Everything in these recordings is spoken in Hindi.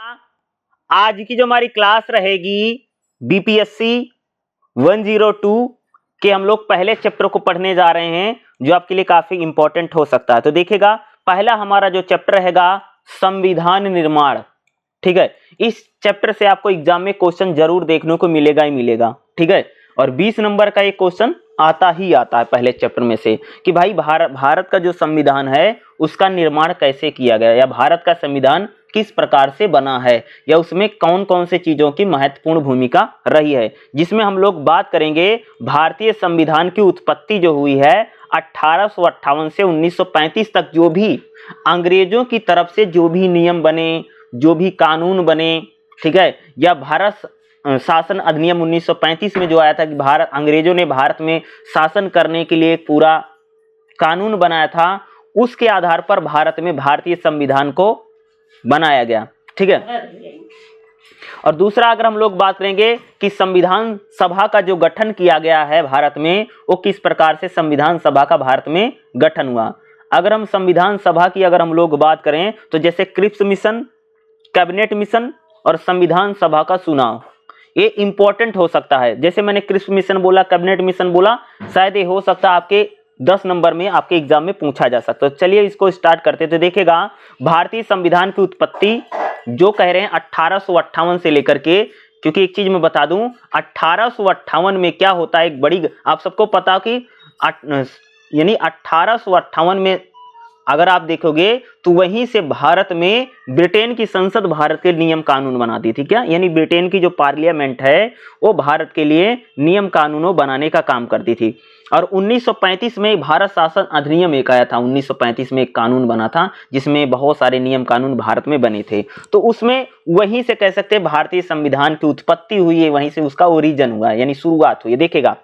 आज की जो हमारी क्लास रहेगी बीपीएससी 102 के हम लोग पहले चैप्टर को पढ़ने जा रहे हैं जो आपके लिए काफी इंपॉर्टेंट हो सकता है। तो देखिएगा, पहला हमारा जो चैप्टर रहेगा संविधान निर्माण। ठीक है, इस चैप्टर से आपको एग्जाम में क्वेश्चन जरूर देखने को मिलेगा ही मिलेगा। ठीक है, और 20 नंबर का एक क्वेश्चन आता ही आता है पहले चैप्टर में से कि भाई भारत का जो संविधान है उसका निर्माण कैसे किया गया, या भारत का संविधान किस प्रकार से बना है, या उसमें कौन कौन से चीजों की महत्वपूर्ण भूमिका रही है, जिसमें हम लोग बात करेंगे भारतीय संविधान की उत्पत्ति जो हुई है 1858 से 1935 तक, जो भी अंग्रेजों की तरफ से जो भी नियम बने, जो भी कानून बने, ठीक है, या भारत शासन अधिनियम 1935 में जो आया था कि अंग्रेजों ने भारत में शासन करने के लिए एक पूरा कानून बनाया था, उसके आधार पर भारत में भारतीय संविधान को बनाया गया। ठीक है, और दूसरा अगर हम लोग बात करेंगे कि संविधान सभा का जो गठन किया गया है भारत में, वो किस प्रकार से संविधान सभा का भारत में गठन हुआ। अगर हम संविधान सभा की अगर हम लोग बात करें तो जैसे क्रिप्स मिशन, कैबिनेट मिशन और संविधान सभा का चुनाव, ये इंपॉर्टेंट हो सकता है। जैसे मैंने क्रिप्स मिशन बोला, कैबिनेट मिशन बोला, शायद ये हो सकता है आपके 10 नंबर में आपके एग्जाम में पूछा जा सकता है। तो चलिए इसको स्टार्ट करते हैं। तो देखिएगा, भारतीय संविधान की उत्पत्ति जो कह रहे हैं 1858 से लेकर के, क्योंकि एक चीज मैं बता दूं, 1858 में क्या होता है, एक बड़ी आप सबको पता कि यानी 1858 में अगर आप देखोगे तो वहीं से भारत में ब्रिटेन की संसद भारत के नियम कानून बनाती थी। क्या यानी ब्रिटेन की जो पार्लियामेंट है वो भारत के लिए नियम कानूनों बनाने का काम करती थी। और 1935 में भारत शासन अधिनियम एक आया था, 1935 में एक कानून बना था जिसमें बहुत सारे नियम कानून भारत में बने थे। तो उसमें वहीं से कह सकते हैं भारतीय संविधान की उत्पत्ति हुई है, वहीं से उसका ओरिजिन हुआ है, यानी शुरुआत हुई है। देखिएगा,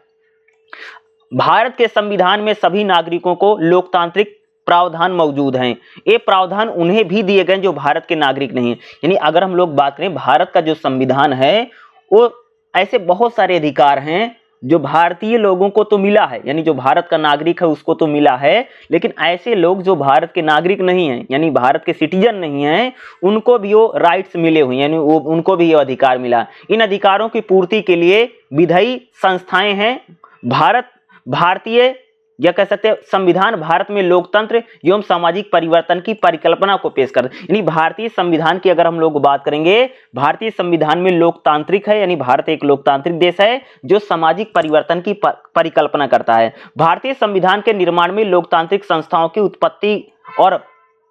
भारत के संविधान में सभी नागरिकों को लोकतांत्रिक प्रावधान मौजूद हैं। ये प्रावधान उन्हें भी दिए गए जो भारत के नागरिक नहीं है। यानी अगर हम लोग बात करें भारत का जो संविधान है, वो ऐसे बहुत सारे अधिकार हैं जो भारतीय लोगों को तो मिला है, यानी जो भारत का नागरिक है उसको तो मिला है, लेकिन ऐसे लोग जो भारत के नागरिक नहीं हैं, यानी भारत के सिटीजन नहीं हैं, उनको भी वो राइट्स मिले हुए, यानी वो उनको भी ये अधिकार मिला। इन अधिकारों की पूर्ति के लिए विधायी संस्थाएं हैं। भारतीय या कह सकते हैं संविधान भारत में लोकतंत्र एवं सामाजिक परिवर्तन की परिकल्पना को पेश करता है। यानी भारतीय संविधान की अगर हम लोग बात करेंगे, भारतीय संविधान में लोकतांत्रिक है, यानी भारत एक लोकतांत्रिक देश है जो सामाजिक परिवर्तन की परिकल्पना करता है। भारतीय संविधान के निर्माण में लोकतांत्रिक संस्थाओं की उत्पत्ति और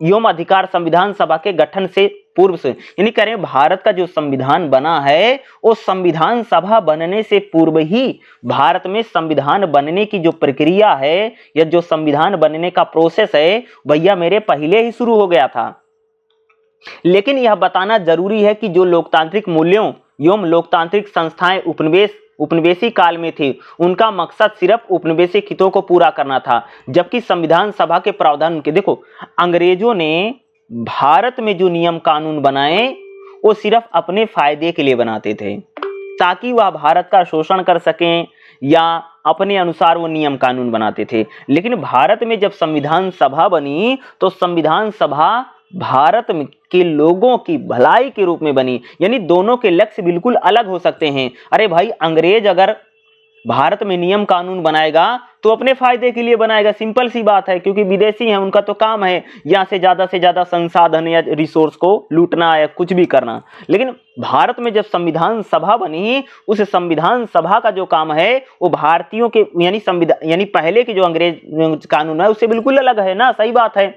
एवं अधिकार संविधान सभा के गठन से पूर्व से, यानी कह रहे हैं भारत का जो संविधान बना है वो संविधान सभा बनने से पूर्व ही भारत में संविधान बनने की जो प्रक्रिया है या जो संविधान बनने का प्रोसेस है भैया मेरे पहले ही शुरू हो गया था। लेकिन यह बताना जरूरी है कि जो लोकतांत्रिक मूल्यों एवं लोकतांत्रिक संस्थाएं उपनिवेशी काल में थी, उनका मकसद सिर्फ उपनिवेशी हितों को पूरा करना था, जबकि संविधान सभा के प्रावधान उनके, देखो अंग्रेजों ने भारत में जो नियम कानून बनाए वो सिर्फ अपने फायदे के लिए बनाते थे, ताकि वह भारत का शोषण कर सकें या अपने अनुसार वो नियम कानून बनाते थे। लेकिन भारत में जब संविधान सभा बनी तो संविधान सभा भारत के लोगों की भलाई के रूप में बनी, यानी दोनों के लक्ष्य बिल्कुल अलग हो सकते हैं। अरे भाई, अंग्रेज अगर भारत में नियम कानून बनाएगा तो अपने फायदे के लिए बनाएगा, सिंपल सी बात है, क्योंकि विदेशी हैं, उनका तो काम है यहाँ से ज्यादा संसाधन या रिसोर्स को लूटना या कुछ भी करना। लेकिन भारत में जब संविधान सभा बनी, उस संविधान सभा का जो काम है वो भारतीयों के यानी पहले के जो अंग्रेज कानून है उससे बिल्कुल अलग है ना, सही बात है।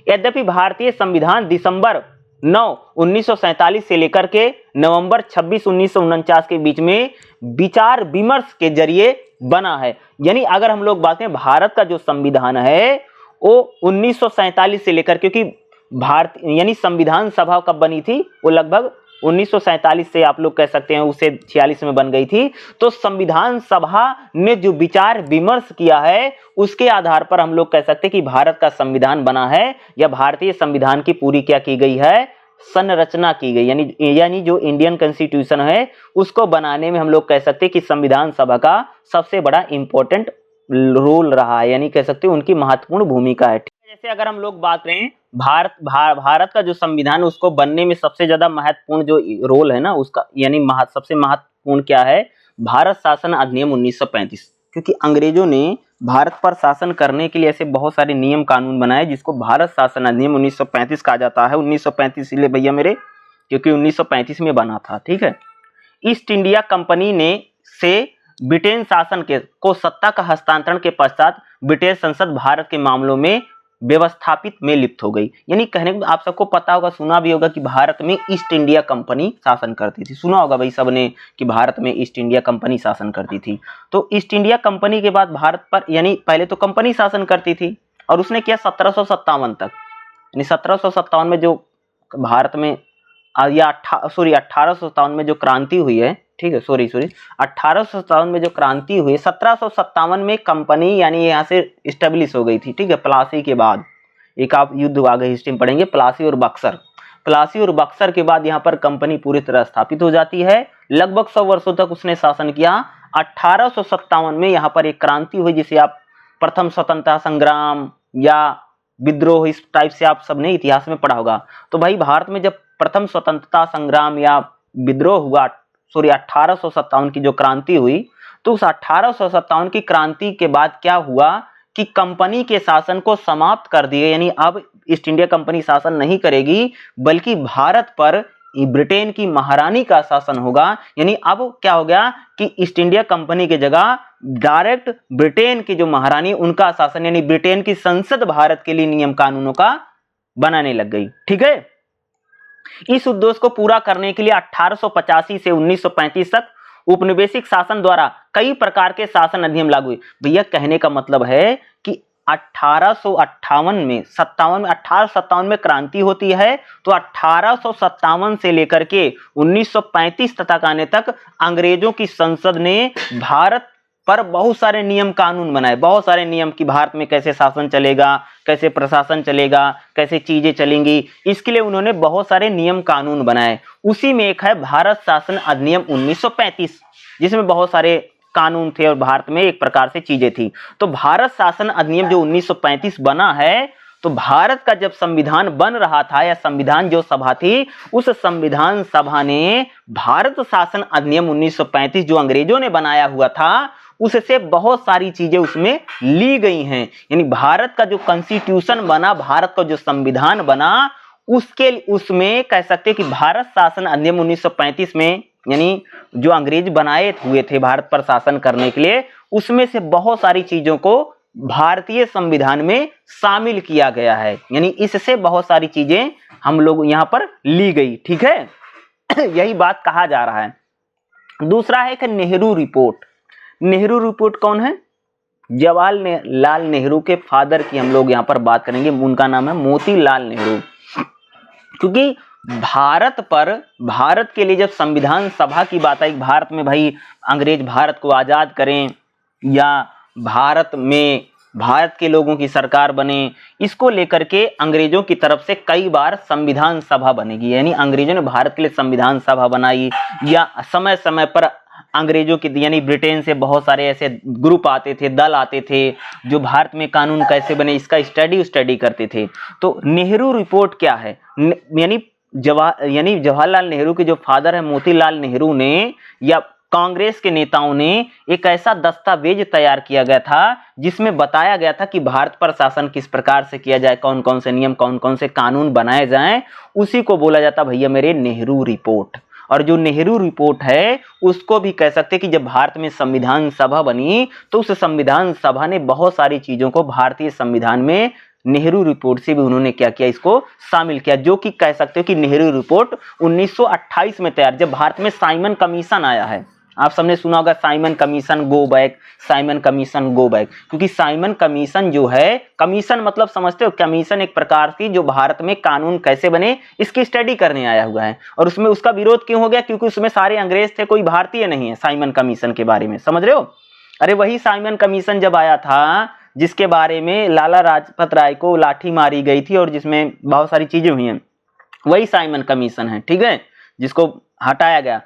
यद्यपि भारतीय संविधान दिसंबर 9, 1947 से लेकर के नवंबर 26, 1949 के बीच में विचार विमर्श के जरिए बना है। यानी अगर हम लोग बात करें भारत का जो संविधान है वो 1947 से लेकर, क्योंकि भारत यानी संविधान सभा कब बनी थी, वो लगभग 1947 से आप लोग कह सकते हैं उसे 46 में बन गई थी। तो संविधान सभा ने जो विचार विमर्श किया है उसके आधार पर हम लोग कह सकते हैं कि भारत का संविधान बना है, या भारतीय संविधान की पूरी क्या की गई है, संरचना की गई। यानी जो इंडियन कॉन्स्टिट्यूशन है उसको बनाने में हम लोग कह सकते हैं कि संविधान सभा का सबसे बड़ा इंपॉर्टेंट रोल रहा है, यानी कह सकते हैं उनकी महत्वपूर्ण भूमिका है। जैसे अगर हम लोग बात करें भारत का जो संविधान है उसको बनने में सबसे ज्यादा महत्वपूर्ण जो रोल है ना उसका, यानी सबसे महत्वपूर्ण क्या है, भारत शासन अधिनियम 1935। क्योंकि अंग्रेजों ने भारत पर शासन करने के लिए ऐसे बहुत सारे नियम कानून बनाए जिसको भारत शासन अधिनियम 1935 कहा जाता है। 1935 इसलिए भैया मेरे क्योंकि 1935 में बना था, ठीक है। ईस्ट इंडिया कंपनी ने से ब्रिटेन शासन को सत्ता का हस्तांतरण के पश्चात ब्रिटिश संसद भारत के मामलों में व्यवस्थापित में लिप्त हो गई। यानी कहने को आप सबको पता होगा, सुना भी होगा कि भारत में ईस्ट इंडिया कंपनी शासन करती थी। सुना होगा भाई सबने कि भारत में ईस्ट इंडिया कंपनी शासन करती थी। तो ईस्ट इंडिया कंपनी के बाद भारत पर, यानी पहले तो कंपनी शासन करती थी और उसने किया 1757 तक, यानी 1757 में जो भारत में या 1857 में जो क्रांति हुई है, ठीक है, सॉरी 1857 में जो क्रांति हुई, 1757 में कंपनी यानी यहाँ से स्टेब्लिश हो गई थी, ठीक है। प्लासी के बाद एक आप युद्ध आगे हिस्ट्री में पढ़ेंगे, प्लासी और बक्सर। प्लासी और बक्सर के बाद यहाँ पर कंपनी पूरी तरह स्थापित हो जाती है। लगभग 100 वर्षों तक उसने शासन किया। 1857 में यहाँ पर एक क्रांति हुई जिसे आप प्रथम स्वतंत्रता संग्राम या विद्रोह इस टाइप से आप सबने इतिहास में पढ़ा होगा। तो भाई भारत में जब प्रथम स्वतंत्रता संग्राम या विद्रोह हुआ, 1857 की जो क्रांति हुई, तो उस 1857 की क्रांति के बाद क्या हुआ कि कंपनी के शासन को समाप्त कर दिए, यानी अब ईस्ट इंडिया कंपनी शासन नहीं करेगी बल्कि भारत पर ब्रिटेन की महारानी का शासन होगा। यानी अब क्या हो गया कि ईस्ट इंडिया कंपनी की जगह डायरेक्ट ब्रिटेन की जो महारानी उनका शासन, यानी ब्रिटेन की संसद भारत के लिए नियम कानूनों का बनाने लग गई, ठीक है। इस उद्देश्य को पूरा करने के लिए 1885 से 1935 तक उपनिवेशिक शासन द्वारा कई प्रकार के शासन अधिनियम लागू हुए। भैया कहने का मतलब है कि 1857 में क्रांति होती है, तो 1857 से लेकर के 1935 तक आने तक अंग्रेजों की संसद ने भारत पर बहुत सारे नियम कानून बनाए, बहुत सारे नियम कि भारत में कैसे शासन चलेगा, कैसे प्रशासन चलेगा, कैसे चीजें चलेंगी, इसके लिए उन्होंने बहुत सारे नियम कानून बनाए। उसी में एक है भारत शासन अधिनियम 1935, जिसमें बहुत सारे कानून थे और भारत में एक प्रकार से चीजें थी। तो भारत शासन अधिनियम जो 1935 बना है, तो भारत का जब संविधान बन रहा था या संविधान जो सभा थी, उस संविधान सभा ने भारत शासन अधिनियम 1935 जो अंग्रेजों ने बनाया हुआ था उससे बहुत सारी चीजें उसमें ली गई हैं। यानी भारत का जो कॉन्स्टिट्यूशन बना, भारत का जो संविधान बना, उसमें कह सकते हैं कि भारत शासन अधिनियम 1935 में, यानी जो अंग्रेज बनाए हुए थे भारत पर शासन करने के लिए, उसमें से बहुत सारी चीजों को भारतीय संविधान में शामिल किया गया है। यानी इससे बहुत सारी चीजें हम लोग यहाँ पर ली गई, ठीक है। यही बात कहा जा रहा है। दूसरा है कि नेहरू रिपोर्ट। नेहरू रिपोर्ट कौन है? जवाहरलाल नेहरू के फादर की हम लोग यहाँ पर बात करेंगे। उनका नाम है मोतीलाल नेहरू। क्योंकि भारत के लिए जब संविधान सभा की बात आई, भारत में भाई अंग्रेज भारत को आजाद करें या भारत के लोगों की सरकार बने, इसको लेकर के अंग्रेजों की तरफ से कई बार संविधान सभा बनेगी। यानी अंग्रेजों ने भारत के लिए संविधान सभा बनाई, या समय समय पर अंग्रेजों की यानी ब्रिटेन से बहुत सारे ऐसे ग्रुप आते थे, दल आते थे जो भारत में कानून कैसे बने इसका स्टडी करते थे। तो नेहरू रिपोर्ट क्या है? यानी जवाहरलाल नेहरू के जो फादर है मोतीलाल नेहरू ने या कांग्रेस के नेताओं ने एक ऐसा दस्तावेज तैयार किया गया था जिसमें बताया गया था कि भारत पर शासन किस प्रकार से किया जाए, कौन कौन से नियम, कौन कौन से कानून बनाए जाएं, उसी को बोला जाता भैया मेरे नेहरू रिपोर्ट। और जो नेहरू रिपोर्ट है उसको भी कह सकते कि जब भारत में संविधान सभा बनी तो उस संविधान सभा ने बहुत सारी चीजों को भारतीय संविधान में नेहरू रिपोर्ट से भी उन्होंने क्या किया, इसको शामिल किया। जो कि कह सकते हो कि नेहरू रिपोर्ट 1928 में तैयार, जब भारत में साइमन कमीशन आया है। आप सबने सुना होगा Simon commission go back, Simon commission go back. क्योंकि साइमन कमीशन जो है, कमीशन मतलब समझते हो, कमीशन एक प्रकार की जो भारत में कानून कैसे बने इसकी स्टडी करने आया हुआ है। और उसमें उसका विरोध क्यों हो गया? क्योंकि उसमें सारे अंग्रेज थे, कोई भारतीय नहीं है। साइमन कमीशन के बारे में समझ रहे हो? अरे वही साइमन कमीशन जब आया था जिसके बारे में लाला लाजपत राय को लाठी मारी गई थी और जिसमें बहुत सारी चीजें हुई हैं, वही साइमन कमीशन है, ठीक है, जिसको हटाया गया।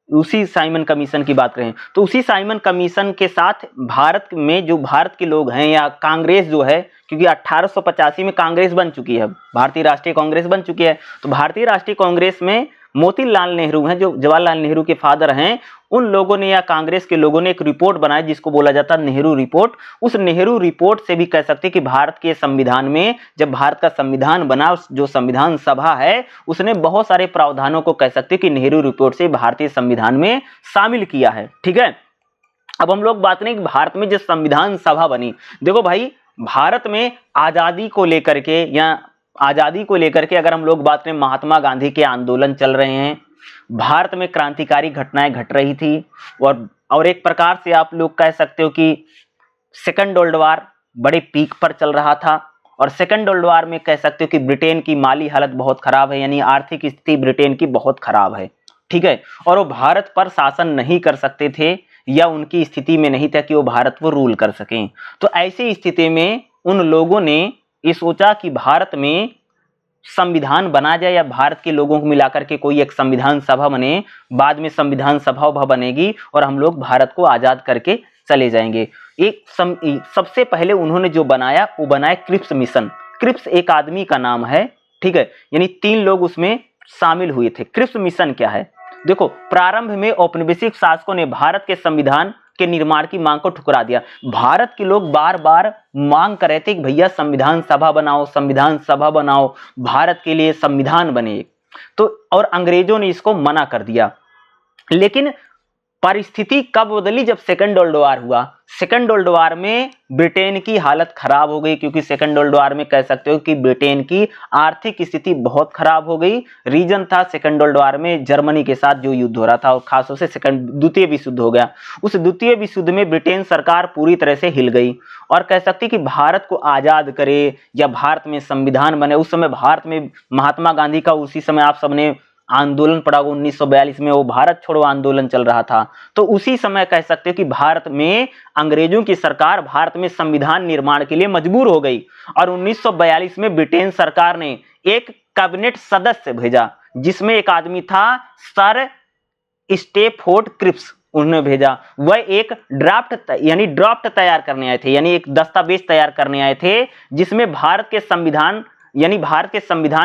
उसी साइमन कमीशन की बात करें तो उसी साइमन कमीशन के साथ भारत में जो भारत के लोग हैं या कांग्रेस जो है, क्योंकि 1885 में कांग्रेस बन चुकी है, भारतीय राष्ट्रीय कांग्रेस बन चुकी है, तो भारतीय राष्ट्रीय कांग्रेस में मोतीलाल नेहरू हैं जो जवाहरलाल नेहरू के फादर हैं, उन लोगों ने या कांग्रेस के लोगों ने एक रिपोर्ट बनाई जिसको बोला जाता है नेहरू रिपोर्ट। उस नेहरू रिपोर्ट से भी कह सकते हैं कि भारत के संविधान में, जब भारत का संविधान बना, जो संविधान सभा है उसने बहुत सारे प्रावधानों को कह सकते हैं कि नेहरू रिपोर्ट से भारतीय संविधान में शामिल किया है। ठीक है, अब हम लोग बात करें कि भारत में जो संविधान सभा बनी, देखो भाई भारत में आजादी को लेकर के या आजादी को लेकर के अगर हम लोग बात करें, महात्मा गांधी के आंदोलन चल रहे हैं, भारत में क्रांतिकारी घटनाएं घट रही थी, और एक प्रकार से आप लोग कह सकते हो कि सेकंड वर्ल्ड वार बड़े पीक पर चल रहा था, और सेकंड वर्ल्ड वार में कह सकते हो कि ब्रिटेन की माली हालत बहुत खराब है, यानी आर्थिक स्थिति ब्रिटेन की बहुत खराब है। ठीक है, और वो भारत पर शासन नहीं कर सकते थे या उनकी स्थिति में नहीं था कि वो भारत को रूल कर सकें। तो ऐसी स्थिति में उन लोगों ने ये सोचा कि भारत में संविधान बना जाए या भारत के लोगों को मिलाकर के कोई एक संविधान सभा बने, बाद में संविधान सभा बनेगी और हम लोग भारत को आजाद करके चले जाएंगे। सबसे पहले उन्होंने जो बनाया वो बनाया क्रिप्स मिशन। क्रिप्स एक आदमी का नाम है, ठीक है, यानी 3 लोग उसमें शामिल हुए थे। क्रिप्स मिशन क्या है, देखो प्रारंभ में औपनिवेशिक शासकों ने भारत के संविधान के निर्माण की मांग को ठुकरा दिया। भारत के लोग बार बार मांग कर रहे थे कि भैया संविधान सभा बनाओ, संविधान सभा बनाओ, भारत के लिए संविधान बने, तो और अंग्रेजों ने इसको मना कर दिया। लेकिन परिस्थिति कब बदली, जब सेकंड वर्ल्ड वार हुआ। सेकंड वर्ल्ड वार में ब्रिटेन की हालत खराब हो गई, क्योंकि सेकंड वर्ल्ड वार में कह सकते हो कि ब्रिटेन की आर्थिक स्थिति बहुत खराब हो गई। रीजन था सेकंड वर्ल्ड वार में जर्मनी के साथ जो युद्ध हो रहा था, और खासतौर से द्वितीय विश्व युद्ध हो गया। उस द्वितीय विश्व युद्ध में ब्रिटेन सरकार पूरी तरह से हिल गई और कह सकती कि भारत को आजाद करे या भारत में संविधान बने। उस समय भारत में महात्मा गांधी का उसी समय आप सबने आंदोलन पड़ा, 1942 में वो भारत छोड़ो आंदोलन चल रहा था। तो उसी समय कह सकते हो कि भारत में अंग्रेजों की सरकार भारत में संविधान निर्माण के लिए मजबूर हो गई, और 1942 में ब्रिटेन सरकार ने एक कैबिनेट सदस्य भेजा जिसमें एक आदमी था सर स्टैफोर्ड क्रिप्स, उन्होंने भेजा। वह एक ड्राफ्ट तैयार करने आए थे, यानी एक दस्तावेज तैयार करने आए थे जिसमें भारत के संविधान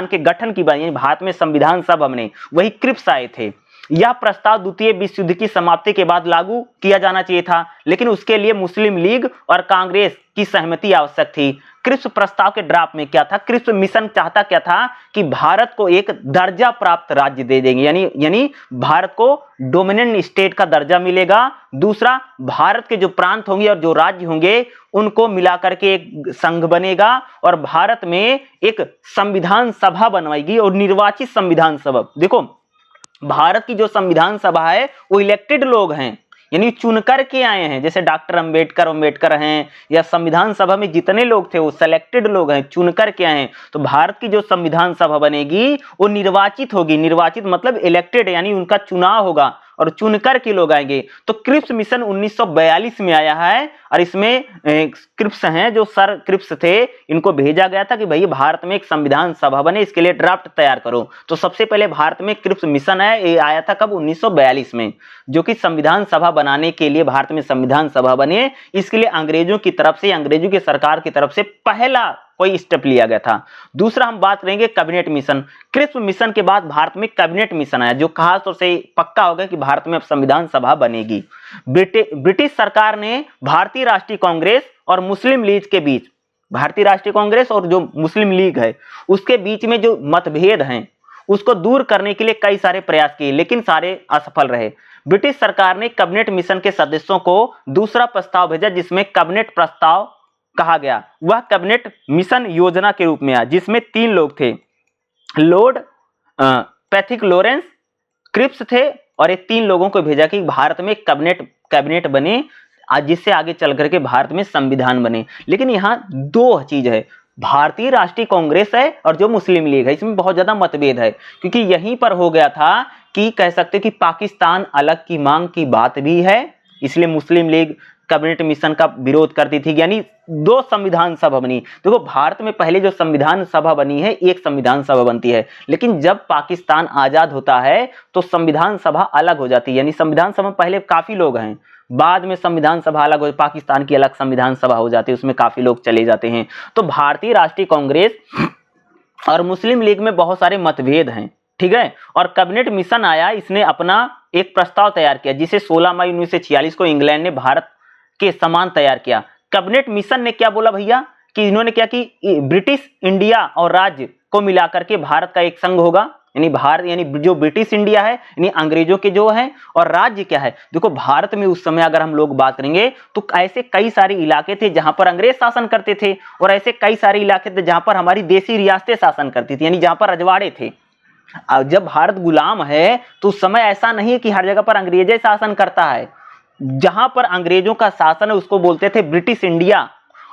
के गठन की बात, यानी भारत में संविधान सभा बने, वही क्रिप्स आए थे। यह प्रस्ताव द्वितीय विश्व युद्ध की समाप्ति के बाद लागू किया जाना चाहिए था, लेकिन उसके लिए मुस्लिम लीग और कांग्रेस की सहमति आवश्यक थी। क्रिप्स प्रस्ताव के ड्राफ्ट में क्या था, क्रिप्स मिशन चाहता क्या था कि भारत को एक दर्जा प्राप्त राज्य दे देंगे, यानी भारत को डोमिनेंट स्टेट का दर्जा मिलेगा। दूसरा, भारत के जो प्रांत होंगे और जो राज्य होंगे उनको मिलाकर के एक संघ बनेगा, और भारत में एक संविधान सभा बनवाएगी, और निर्वाचित संविधान सभा। देखो भारत की जो संविधान सभा है वो इलेक्टेड लोग हैं, यानी चुनकर के आए हैं। जैसे डॉक्टर अंबेडकर हैं, या संविधान सभा में जितने लोग थे वो सिलेक्टेड लोग हैं, चुनकर के आए हैं। तो भारत की जो संविधान सभा बनेगी वो निर्वाचित होगी। निर्वाचित मतलब इलेक्टेड, यानी उनका चुनाव होगा और चुनकर के लोग आएंगे। तो क्रिप्स मिशन 1942 में आया है, और इसमें क्रिप्स हैं जो सर क्रिप्स थे, इनको भेजा गया था कि भाई भारत में एक संविधान सभा बने, इसके लिए ड्राफ्ट तैयार करो। तो सबसे पहले भारत में क्रिप्स मिशन है, ये आया था कब, 1942 में, जो कि संविधान सभा बनाने के लिए, भारत में संविधान सभा बने, इसके लिए अंग्रेजों की तरफ से, अंग्रेजों की सरकार की तरफ से पहला कोई स्टेप लिया गया था। दूसरा हम बात करेंगे कैबिनेट मिशन। क्रिप्स मिशन के बाद भारत में कैबिनेट मिशन आया, जो खास तौर से पक्का हो गया कि भारत में अब संविधान सभा बनेगी। ब्रिटिश सरकार ने भारतीय राष्ट्रीय कांग्रेस और मुस्लिम लीग के बीच, भारतीय राष्ट्रीय कांग्रेस और जो मुस्लिम लीग है उसके बीच में जो मतभेद हैं उसको दूर करने के लिए कई सारे प्रयास किए, लेकिन सारे असफल रहे। ब्रिटिश सरकार ने कैबिनेट मिशन के सदस्यों को दूसरा प्रस्ताव भेजा, जिसमें कैबिनेट प्रस्ताव कहा गया। वह कैबिनेट मिशन योजना के रूप में आया, जिसमें 3 लोग थे, लॉर्ड पैथिक लॉरेंस, क्रिप्स थे, और ये 3 लोगों को भेजा कि भारत में कैबिनेट बने, जिससे आगे चल करके भारत में संविधान बने। लेकिन यहाँ 2 चीज है, भारतीय राष्ट्रीय कांग्रेस है और जो मुस्लिम लीग है, इसमें बहुत ज्यादा मतभेद है, क्योंकि यहीं पर हो गया था कि कह सकते कि पाकिस्तान अलग की मांग की बात भी है, इसलिए मुस्लिम लीग कैबिनेट मिशन का विरोध करती थी, यानी 2 संविधान सभा बनी। देखो भारत में पहले जो संविधान सभा बनी है, एक संविधान सभा बनती है, लेकिन जब पाकिस्तान आजाद होता है तो संविधान सभा अलग हो जाती है, यानी संविधान सभा पहले काफी लोग हैं, बाद में संविधान सभा अलग हो, पाकिस्तान की अलग संविधान सभा हो जाती है, उसमें काफी लोग चले जाते हैं। तो भारतीय राष्ट्रीय कांग्रेस और मुस्लिम लीग में बहुत सारे मतभेद हैं, ठीक है। और कैबिनेट मिशन आया, इसने अपना एक प्रस्ताव तैयार किया जिसे 16 मई 1946 को इंग्लैंड ने भारत के समान तैयार किया। कैबिनेट मिशन ने क्या बोला भैया कि इन्होंने क्या कि ब्रिटिश इंडिया और राज्य को मिलाकर के भारत का एक संघ होगा, यानी भारत यानी जो ब्रिटिश इंडिया है यानी अंग्रेजों के जो है, और राज्य क्या है, देखो भारत में उस समय अगर हम लोग बात करेंगे तो ऐसे कई सारे इलाके थे जहां पर अंग्रेज शासन करते थे, और ऐसे कई सारे इलाके थे जहां पर हमारी देसी रियासतें शासन करती थी, यानी जहां पर रजवाड़े थे। जब भारत गुलाम है तो उस समय ऐसा नहीं है कि हर जगह पर अंग्रेज शासन करता है, जहां पर अंग्रेजों का शासन है उसको बोलते थे ब्रिटिश इंडिया,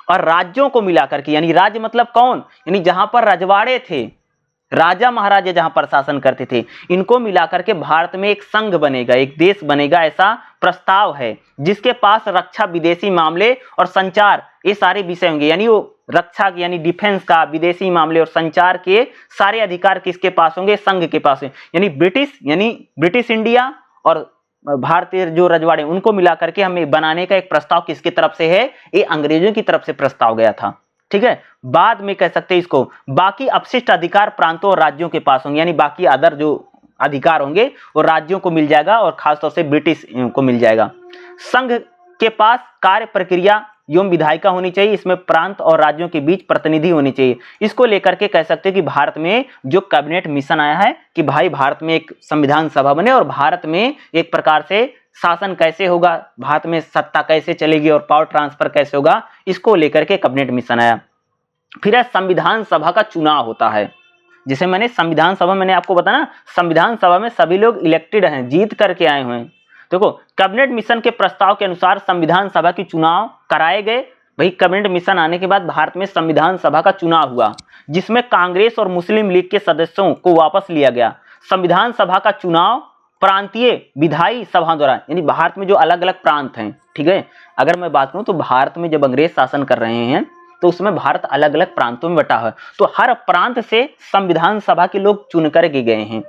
और राज्यों को मिलाकर के, यानी राज्य मतलब कौन, यानी जहां पर रजवाड़े थे, राजा महाराजा जहां पर शासन करते थे, इनको मिलाकर के भारत में एक संघ बनेगा, एक देश बनेगा, ऐसा प्रस्ताव है, जिसके पास रक्षा, विदेशी मामले और संचार ये सारे विषय होंगे, यानी वो रक्षा यानी डिफेंस का, विदेशी मामले और संचार के सारे अधिकार किसके पास होंगे, संघ के पास है। यानी ब्रिटिश इंडिया और भारतीय जो रजवाड़े उनको मिलाकर के हमें बनाने का एक प्रस्ताव किसकी तरफ से है, ये अंग्रेजों की तरफ से प्रस्ताव गया था, ठीक है। बाद में कह सकते हैं इसको बाकी अपशिष्ट अधिकार प्रांतों और राज्यों के पास होंगे, यानी बाकी अदर जो अधिकार होंगे वो राज्यों को मिल जाएगा और खासतौर से ब्रिटिश को मिल जाएगा। संघ के पास कार्य प्रक्रिया एवं विधायिका होनी चाहिए, इसमें प्रांत और राज्यों के बीच प्रतिनिधि होनी चाहिए। इसको लेकर के कह सकते हैं कि भारत में जो कैबिनेट मिशन आया है कि भाई भारत में एक संविधान सभा बने और भारत में एक प्रकार से शासन कैसे होगा, भारत में सत्ता कैसे चलेगी और पावर ट्रांसफर कैसे होगा, इसको लेकर के कैबिनेट मिशन आया। फिर है संविधान सभा का चुनाव होता है, जिसे मैंने संविधान सभा, मैंने आपको बताया ना संविधान सभा में सभी लोग इलेक्टेड हैं, जीत करके आए हुए हैं। देखो कैबिनेट मिशन के प्रस्ताव के अनुसार संविधान सभा की चुनाव कराए गए। वही कैबिनेट मिशन आने के बाद भारत में संविधान सभा का चुनाव हुआ, जिसमें कांग्रेस और मुस्लिम लीग के सदस्यों को वापस लिया गया। संविधान सभा का चुनाव प्रांतीय विधायी सभा द्वारा, यानी भारत में जो अलग अलग प्रांत हैं, ठीक है, अगर मैं बात करूं तो भारत में जब अंग्रेज शासन कर रहे हैं तो उसमें भारत अलग अलग प्रांतों में बटा है, तो हर प्रांत से संविधान सभा के लोग चुन कर के गए हैं।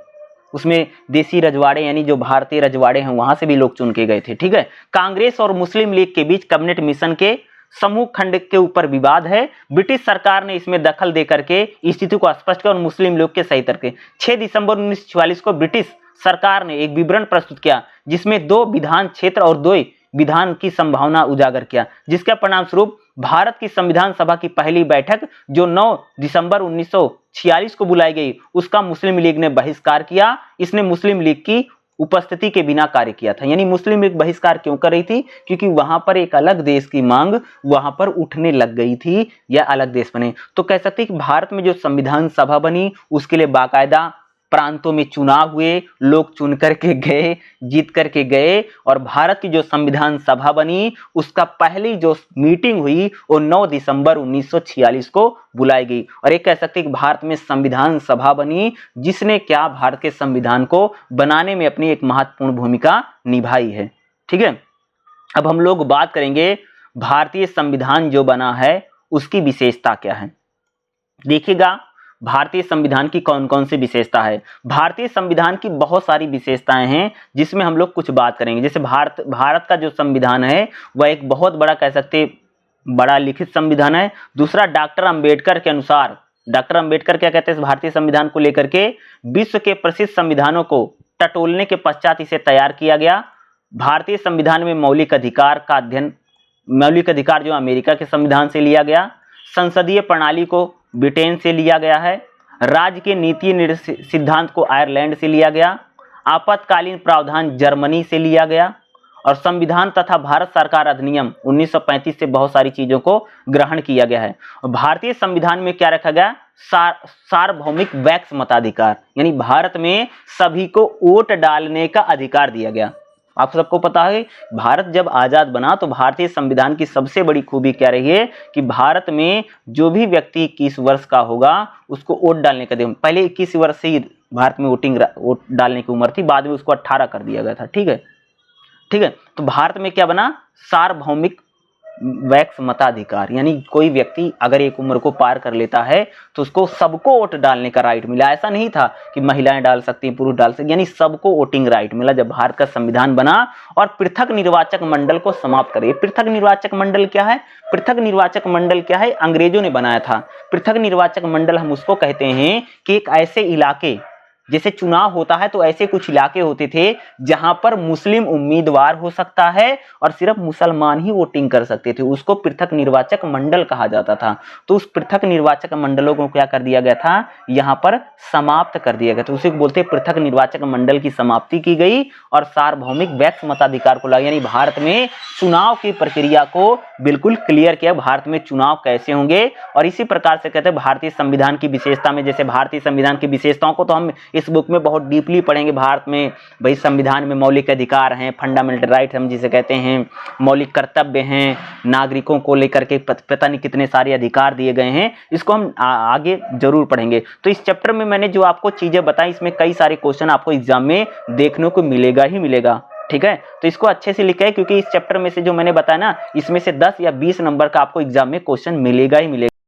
उसमें देसी रजवाड़े यानी जो भारतीय रजवाड़े हैं वहां से भी लोग चुन के गए थे, ठीक है। कांग्रेस और मुस्लिम लीग के बीच कैबिनेट मिशन के समूह खंड के ऊपर विवाद है। ब्रिटिश सरकार ने इसमें दखल देकर के स्थिति को स्पष्ट किया और मुस्लिम लीग के सही करके 6 दिसंबर 1944 को ब्रिटिश सरकार ने एक विवरण प्रस्तुत किया, जिसमें 2 विधान क्षेत्र और 2 विधान की संभावना उजागर किया, जिसके परिणाम स्वरूप भारत की संविधान सभा की पहली बैठक जो 9 दिसंबर 1946 को बुलाई गई, उसका मुस्लिम लीग ने बहिष्कार किया। इसने मुस्लिम लीग की उपस्थिति के बिना कार्य किया था। यानी मुस्लिम लीग बहिष्कार क्यों कर रही थी, क्योंकि वहां पर एक अलग देश की मांग वहां पर उठने लग गई थी, या अलग देश बने। तो कह सकते हैं कि भारत में जो संविधान सभा बनी उसके लिए बाकायदा प्रांतों में चुनाव हुए, लोग चुन करके गए, जीत करके गए, और भारत की जो संविधान सभा बनी उसका पहली जो मीटिंग हुई वो 9 दिसंबर 1946 को बुलाई गई। और एक कह सकते हैं कि भारत में संविधान सभा बनी जिसने क्या भारत के संविधान को बनाने में अपनी एक महत्वपूर्ण भूमिका निभाई है, ठीक है। अब हम लोग बात करेंगे भारतीय संविधान जो बना है उसकी विशेषता क्या है। देखिएगा भारतीय संविधान की कौन कौन सी विशेषता है। भारतीय संविधान की बहुत सारी विशेषताएं हैं जिसमें हम लोग कुछ बात करेंगे। जैसे भारत का जो संविधान है वह एक बहुत बड़ा कह सकते बड़ा लिखित संविधान है। दूसरा, डॉक्टर अंबेडकर के अनुसार, डॉक्टर अंबेडकर क्या कहते हैं भारतीय संविधान को लेकर के, विश्व के प्रसिद्ध संविधानों को टटोलने के पश्चात इसे तैयार किया गया। भारतीय संविधान में मौलिक अधिकार का अध्ययन, मौलिक अधिकार जो अमेरिका के संविधान से लिया गया। संसदीय प्रणाली को ब्रिटेन से लिया गया है। राज्य के नीति सिद्धांत को आयरलैंड से लिया गया। आपातकालीन प्रावधान जर्मनी से लिया गया। और संविधान तथा भारत सरकार अधिनियम 1935 से बहुत सारी चीजों को ग्रहण किया गया है। भारतीय संविधान में क्या रखा गया, सार्वभौमिक वैक्स मताधिकार, यानी भारत में सभी को वोट डालने का अधिकार दिया गया। आप सबको पता है भारत जब आजाद बना तो भारतीय संविधान की सबसे बड़ी खूबी क्या रही है कि भारत में जो भी व्यक्ति 21 वर्ष का होगा उसको वोट डालने का अधिकार, पहले 21 वर्ष से ही भारत में वोट डालने की उम्र थी, बाद में उसको 18 कर दिया गया था, ठीक है। ठीक है। तो भारत में क्या बना, सार्वभौमिक वैक्स मताधिकार, यानी कोई व्यक्ति अगर एक उम्र को पार कर लेता है तो उसको सबको वोट डालने का राइट मिला। ऐसा नहीं था कि महिलाएं डाल सकती हैं, पुरुष डाल सकते, यानी सबको वोटिंग राइट मिला जब भारत का संविधान बना। और पृथक निर्वाचक मंडल को समाप्त करे। पृथक निर्वाचक मंडल क्या है? पृथक निर्वाचक मंडल क्या है? अंग्रेजों ने बनाया था। पृथक निर्वाचक मंडल हम उसको कहते हैं कि एक ऐसे इलाके, जैसे चुनाव होता है तो ऐसे कुछ इलाके होते थे जहां पर मुस्लिम उम्मीदवार हो सकता है और सिर्फ मुसलमान ही वोटिंग कर सकते थे, उसको पृथक निर्वाचक मंडल कहा जाता था। तो उस पृथक निर्वाचक मंडलों को क्या कर दिया गया था, यहां पर समाप्त कर दिया गया था। उसे बोलते हैं पृथक निर्वाचक मंडल की समाप्ति की गई और सार्वभौमिक वैक्स मताधिकार को लाया, यानी भारत में चुनाव की प्रक्रिया को बिल्कुल क्लियर किया, भारत में चुनाव कैसे होंगे। और इसी प्रकार से कहते हैं भारतीय संविधान की विशेषता में, जैसे भारतीय संविधान की विशेषताओं को तो हम इस बुक में बहुत डीपली पढ़ेंगे। भारत में भाई संविधान में मौलिक अधिकार हैं, फंडामेंटल राइट हम जिसे कहते हैं, मौलिक कर्तव्य हैं, नागरिकों को लेकर के पता नहीं कितने सारे अधिकार दिए गए हैं, इसको हम आगे जरूर पढ़ेंगे। तो इस चैप्टर में मैंने जो आपको चीजें बताई, इसमें कई सारे क्वेश्चन आपको एग्जाम में देखने को मिलेगा ही मिलेगा, ठीक है। तो इसको अच्छे से लिखा है, क्योंकि इस चैप्टर में से जो मैंने बताया ना, इसमें से 10 या 20 नंबर का आपको एग्जाम में क्वेश्चन मिलेगा ही मिलेगा।